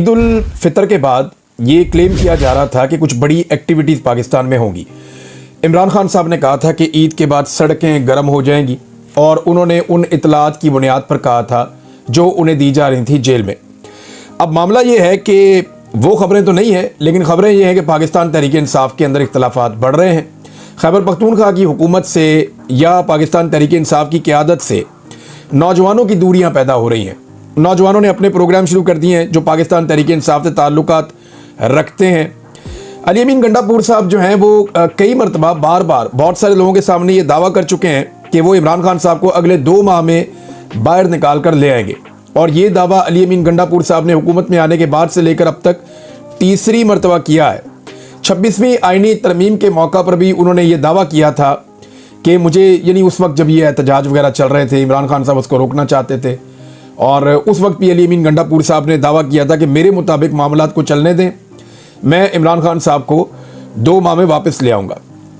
ईद उल फितर के बाद ये क्लेम किया जा रहा था कि कुछ बड़ी एक्टिविटीज़ पाकिस्तान में होंगी। इमरान खान साहब ने कहा था कि ईद के बाद सड़कें गर्म हो जाएंगी और उन्होंने उन इतलात की बुनियाद पर कहा था जो उन्हें दी जा रही थी जेल में। अब मामला ये है कि वो खबरें तो नहीं है, लेकिन खबरें ये हैं कि पाकिस्तान तहरीक इंसाफ के अंदर इख्तलाफात बढ़ रहे हैं। खैबर पख्तूनख्वा की हुकूमत से या पाकिस्तान तहरीक इंसाफ की क़यादत से नौजवानों की दूरियां पैदा हो रही हैं। नौजवानों ने अपने प्रोग्राम शुरू कर दिए हैं जो पाकिस्तान तहरीक इंसाफ से ताल्लुकात रखते हैं। अली अमीन गंडापुर साहब जो हैं वो कई मरतबा बार बार बहुत सारे लोगों के सामने ये दावा कर चुके हैं कि वो इमरान खान साहब को अगले 2 माह में बाहर निकाल कर ले आएंगे। और ये दावा अली अमीन गंडापुर साहब ने हुकूमत में आने के बाद से लेकर अब तक तीसरी मरतबा किया है। 26वीं आईनी तरमीम के मौका पर भी उन्होंने ये दावा किया था कि मुझे, यानी उस वक्त जब ये एहतजाज वगैरह चल रहे थे, इमरान खान साहब उसको रोकना चाहते थे, और उस वक्त भी अली अमीन गंडापुर साहब ने दावा किया था कि मेरे मुताबिक मामलात को चलने दें, मैं इमरान खान साहब को 2 माह में वापस ले आऊँगा।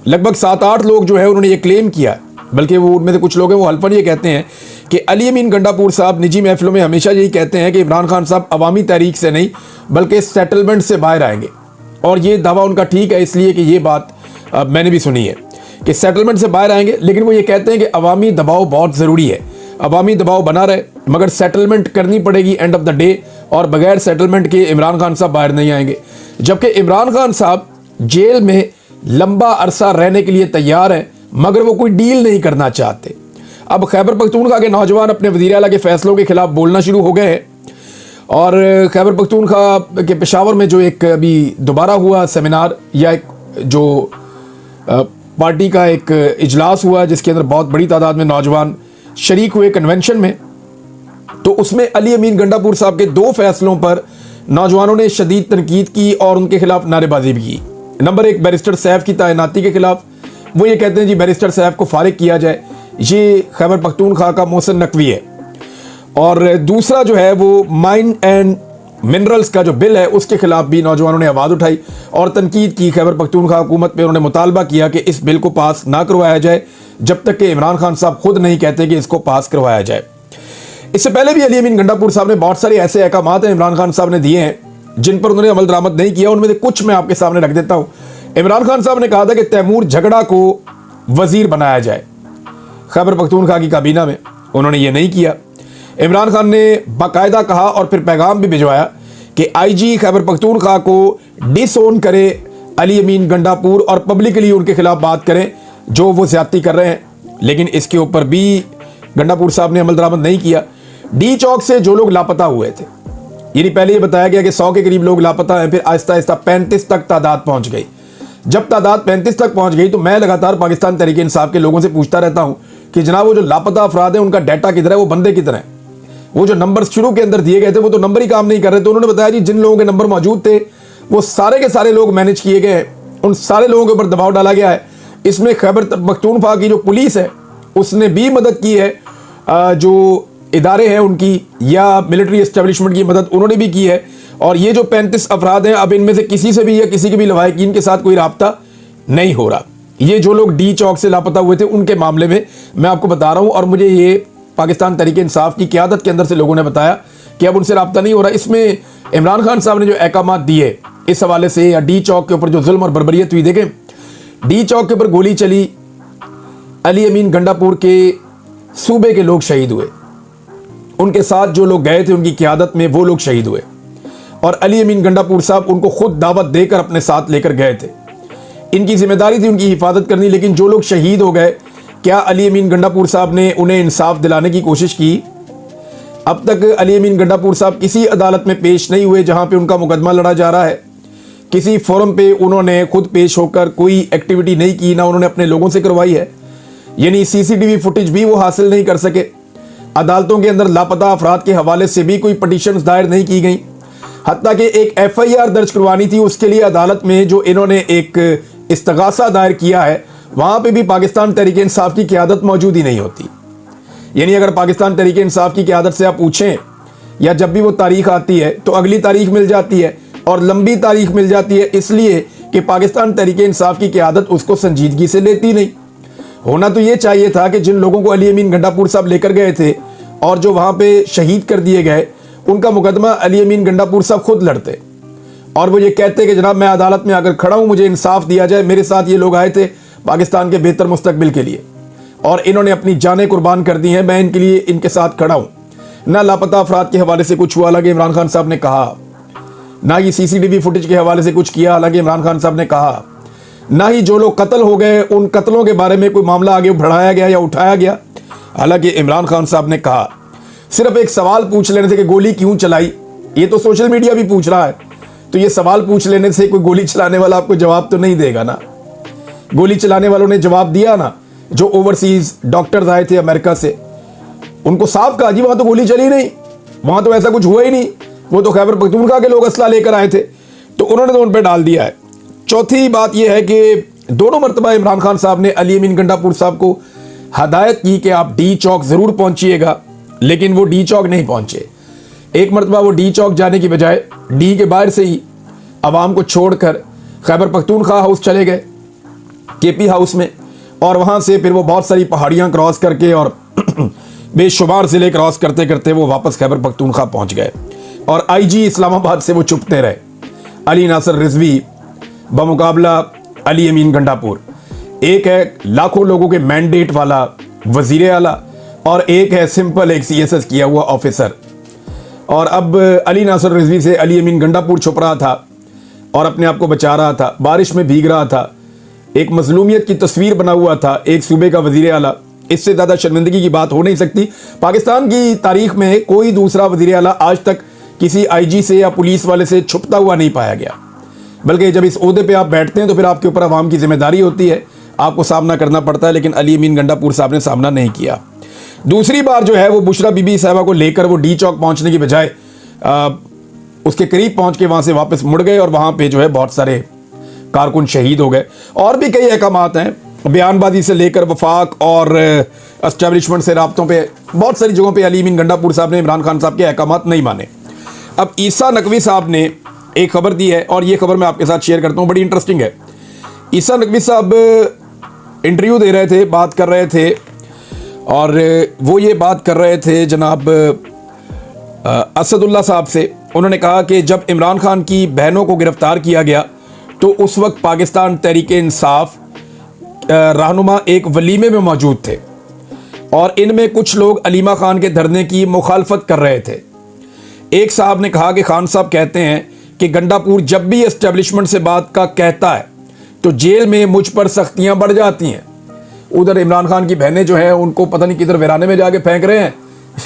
लगभग 7-8 लोग जो है उन्होंने ये क्लेम किया, बल्कि वो उनमें से कुछ लोग हैं वो हल्फन ये कहते हैं कि अली अमीन गंडापुर साहब निजी महफिलों में हमेशा यही कहते हैं कि इमरान खान साहब अवामी तहरीक से नहीं बल्कि सेटलमेंट से बाहर आएंगे। और ये दावा उनका ठीक है, इसलिए कि ये बात मैंने भी सुनी है कि सेटलमेंट से बाहर आएंगे, लेकिन वो ये कहते हैं कि अवामी दबाव बहुत ज़रूरी है, अवामी दबाव बना रहे, मगर सेटलमेंट करनी पड़ेगी एंड ऑफ द डे, और बगैर सेटलमेंट के इमरान खान साहब बाहर नहीं आएंगे। जबकि इमरान खान साहब जेल में लंबा अरसा रहने के लिए तैयार हैं, मगर वो कोई डील नहीं करना चाहते। अब खैबर पख्तूनख्वा के नौजवान अपने वज़ीर आला के फैसलों के खिलाफ बोलना शुरू हो गए हैं। और खैबर पख्तूनख्वा के पेशावर में जो एक अभी दोबारा हुआ सेमिनार या एक जो पार्टी का एक इजलास हुआ जिसके अंदर बहुत बड़ी तादाद में नौजवान शरीक हुए कन्वेंशन में, तो उसमें अली अमीन गंडापुर साहब के 2 फैसलों पर नौजवानों ने शदीद तनकीद की और उनके खिलाफ नारेबाजी भी की। नंबर 1, बैरिस्टर सैफ की तैनाती के खिलाफ। वो ये कहते हैं जी बैरिस्टर सैफ को फारिग किया जाए, ये खैबर पख्तूनख्वा का मोहसिन नकवी है। और दूसरा जो है वो माइन एंड मिनरल्स का जो बिल है उसके खिलाफ भी नौजवानों ने आवाज़ उठाई और तनकीद की। खैबर पख्तूनख्वा हुकूमत पे उन्होंने मुतालबा किया कि इस बिल को पास ना करवाया जाए जब तक कि इमरान खान साहब खुद नहीं कहते कि इसको पास करवाया जाए। इससे पहले भी अली अमीन गंडापुर साहब ने बहुत सारे ऐसे अहकामात हैं इमरान खान साहब ने दिए हैं जिन पर उन्होंने अमल दरामद नहीं किया। उनमें से कुछ मैं आपके सामने रख देता हूँ। इमरान खान साहब ने कहा था कि तैमूर झगड़ा को वजीर बनाया जाए खैबर पख्तूनख्वा की काबीना में, उन्होंने ये नहीं किया। इमरान खान ने बाकायदा कहा और फिर पैगाम भी भिजवाया कि आईजी खैबर पख्तूनख्वा को डिसओन करे अली अमीन गंडापुर और पब्लिकली उनके खिलाफ बात करें जो वो ज्यादती कर रहे हैं। लेकिन इसके ऊपर भी गंडापुर साहब ने अमल दरामद नहीं किया। डी चौक से जो लोग लापता हुए थे, यानी पहले ये बताया गया कि 100 के करीब लोग लापता हैं, फिर आहिस्ता आहिस्ता 35 तक तादाद पहुंच गई। जब तादाद 35 तक पहुंच गई तो मैं लगातार पाकिस्तान तहरीक इंसाफ के लोगों से पूछता रहता हूं कि जनाब वो जो लापता अफराद हैं उनका डाटा किधर है, वो बंदे किधर हैं। वो जो नंबर शुरू के अंदर दिए गए थे वो तो नंबर ही काम नहीं कर रहे। तो उन्होंने बताया जी जिन लोगों के नंबर मौजूद थे वो सारे के सारे लोग मैनेज किए गए हैं, उन सारे लोगों के ऊपर दबाव डाला गया है। इसमें खैबर पख्तूनख्वा की जो पुलिस है उसने भी मदद की है, जो इदारे हैं उनकी या मिलिट्री एस्टेब्लिशमेंट की मदद उन्होंने भी की है। और ये जो 35 अफराद हैं, अब इनमें से किसी से भी या किसी के भी लवाहिकीन के साथ कोई राब्ता नहीं हो रहा। ये जो लोग डी चौक से लापता हुए थे उनके मामले में मैं आपको बता रहा हूँ, और मुझे ये पाकिस्तान तहरीक इंसाफ की क़यादत के अंदर से लोगों ने बताया कि अब उनसे राब्ता नहीं हो रहा। इसमें इमरान खान साहब ने जो अहकामात दिए इस हवाले से, या डी चौक के ऊपर जो जुल्म और बर्बरियत हुई, देखें डी चौक के ऊपर गोली चली, अली अमीन गंडापुर के सूबे के लोग शहीद हुए, उनके साथ जो लोग गए थे उनकी क़यादत में वो लोग शहीद हुए, और अली अमीन गंडापुर साहब उनको खुद दावत देकर अपने साथ लेकर गए थे। इनकी जिम्मेदारी थी उनकी हिफाजत करनी। लेकिन जो लोग शहीद हो गए, क्या अली अमीन गंडापुर साहब ने उन्हें इंसाफ दिलाने की कोशिश की? अब तक अली अमीन गंडापुर साहब किसी अदालत में पेश नहीं हुए जहां पे उनका मुकदमा लड़ा जा रहा है। किसी फोरम पे उन्होंने खुद पेश होकर कोई एक्टिविटी नहीं की, ना उन्होंने अपने लोगों से करवाई है। यानी सीसीटीवी फुटेज भी वो हासिल नहीं कर सके। अदालतों के अंदर लापता अफराद के हवाले से भी कोई पटिशन्स दायर नहीं की गई। हत्ता कि एक FIR दर्ज करवानी थी, उसके लिए अदालत में जो इन्होंने एक इस्तगासा दायर किया है वहां पे भी पाकिस्तान तहरीक इंसाफ की क़यादत मौजूद ही नहीं होती। यानी अगर पाकिस्तान तहरीक इंसाफ की क़यादत से आप पूछें या जब भी वो तारीख आती है तो अगली तारीख मिल जाती है और लंबी तारीख मिल जाती है, इसलिए कि पाकिस्तान तहरीक इंसाफ की क़यादत उसको संजीदगी से लेती नहीं। होना तो ये चाहिए था कि जिन लोगों को अली अमीन गंडापुर साहब लेकर गए थे और जो वहाँ पे शहीद कर दिए गए उनका मुकदमा अली अमीन गंडापुर साहब खुद लड़ते और वो ये कहते कि जनाब मैं अदालत में आकर खड़ा हूं, मुझे इंसाफ दिया जाए, मेरे साथ ये लोग आए थे पाकिस्तान के बेहतर मुस्तकबिल के लिए और इन्होंने अपनी जानें कुर्बान कर दी हैं, मैं इनके लिए इनके साथ खड़ा हूं। ना लापता अफराद के हवाले से कुछ हुआ, हालांकि इमरान खान साहब ने कहा, ना ही सीसीटीवी फुटेज के हवाले से कुछ किया, हालांकि इमरान खान साहब ने कहा, ना ही जो लोग कत्ल हो गए उन कत्लों के बारे में कोई मामला आगे बढ़ाया गया या उठाया गया, हालांकि इमरान खान साहब ने कहा। सिर्फ एक सवाल पूछ लेने से कि गोली क्यों चलाई, ये तो सोशल मीडिया भी पूछ रहा है, तो ये सवाल पूछ लेने से कोई गोली चलाने वाला आपको जवाब तो नहीं देगा ना। गोली चलाने वालों ने जवाब दिया ना, जो ओवरसीज डॉक्टर्स आए थे अमेरिका से, उनको साफ कहा जी वहां तो गोली चली नहीं, वहां तो ऐसा कुछ हुआ ही नहीं, वो तो खैबर पख्तूनख्वा के लोग असला लेकर आए थे, तो उन्होंने तो उन पर डाल दिया है। चौथी बात यह है कि दोनों मरतबा इमरान खान साहब ने अली अमीन गंडापुर साहब को हदायत की कि आप डी चौक जरूर पहुंचिएगा, लेकिन वो डी चौक नहीं पहुंचे। एक मरतबा वो डी चौक जाने की बजाय डी के बाहर से ही आवाम को छोड़कर खैबर पख्तूनख्वा हाउस चले गए, केपी हाउस में, और वहां से फिर वो बहुत सारी पहाड़ियां क्रॉस करके और बेशुमार जिले क्रॉस करते करते वो वापस खैबर पख्तूनख्वा पहुंच गए और आईजी इस्लामाबाद से वो छुपते रहे। अली नासर रिजवी बमुकाबला अली अमीन गंडापुर, एक है लाखों लोगों के मैंडेट वाला वजीर आला और एक है सिंपल एक सीएसएस किया हुआ ऑफिसर। और अब अली नासर रिजवी से अली अमीन गंडापुर छुप रहा था और अपने आप को बचा रहा था, बारिश में भीग रहा था, एक मजलूमियत की तस्वीर बना हुआ था एक सूबे का वजीर आला। इससे ज़्यादा शर्मिंदगी की बात हो नहीं सकती। पाकिस्तान की तारीख में कोई दूसरा वजीर आला आज तक किसी आईजी से या पुलिस वाले से छुपता हुआ नहीं पाया गया, बल्कि जब इस ओहदे पे आप बैठते हैं तो फिर आपके ऊपर आवाम की जिम्मेदारी होती है, आपको सामना करना पड़ता है, लेकिन अली अमीन गंडापुर साहब ने सामना नहीं किया। दूसरी बार जो है वो बुशरा बीबी साहबा को लेकर वो डी चौक पहुंचने की बजाय उसके करीब पहुंच के वहां से वापस मुड़ गए और वहां पे जो है बहुत सारे कारकुन शहीद हो गए। और भी कई अहकामात हैं, बयानबाजी से लेकर वफाक और एस्टेब्लिशमेंट से राब्तों पे बहुत सारी जगहों पे अली अमीन गंडापुर साहब ने इमरान खान साहब के अहकामात नहीं माने। अब ईसा नकवी साहब ने एक खबर दी है और ये खबर मैं आपके साथ शेयर करता हूँ, बड़ी इंटरेस्टिंग है। ईसा नकवी साहब इंटरव्यू दे रहे थे, बात कर रहे थे और वो ये बात कर रहे थे जनाब असदुल्ला साहब से। उन्होंने कहा कि जब इमरान खान की बहनों को गिरफ्तार किया गया तो उस वक्त पाकिस्तान तहरीक इंसाफ रहनुमा एक वलीमे में मौजूद थे और इनमें कुछ लोग अलीमा खान के धरने की मुखालफत कर रहे थे। एक साहब ने कहा कि खान साहब कहते हैं कि गंडापुर जब भी एस्टेब्लिशमेंट से बात का कहता है तो जेल में मुझ पर सख्तियां बढ़ जाती हैं। उधर इमरान खान की बहनें जो हैं उनको पता नहीं किधर वीराने में जाके फेंक रहे हैं,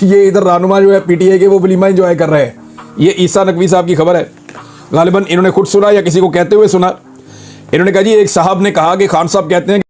ये इधर रहनुमा जो है पीटीआई के वो वलीमा एंजॉय कर रहे हैं। ये ईसा नकवी साहब की खबर है, गालिबन इन्होंने खुद सुना या किसी को कहते हुए सुना। इन्होंने कहा जी एक साहब ने कहा कि खान साहब कहते हैं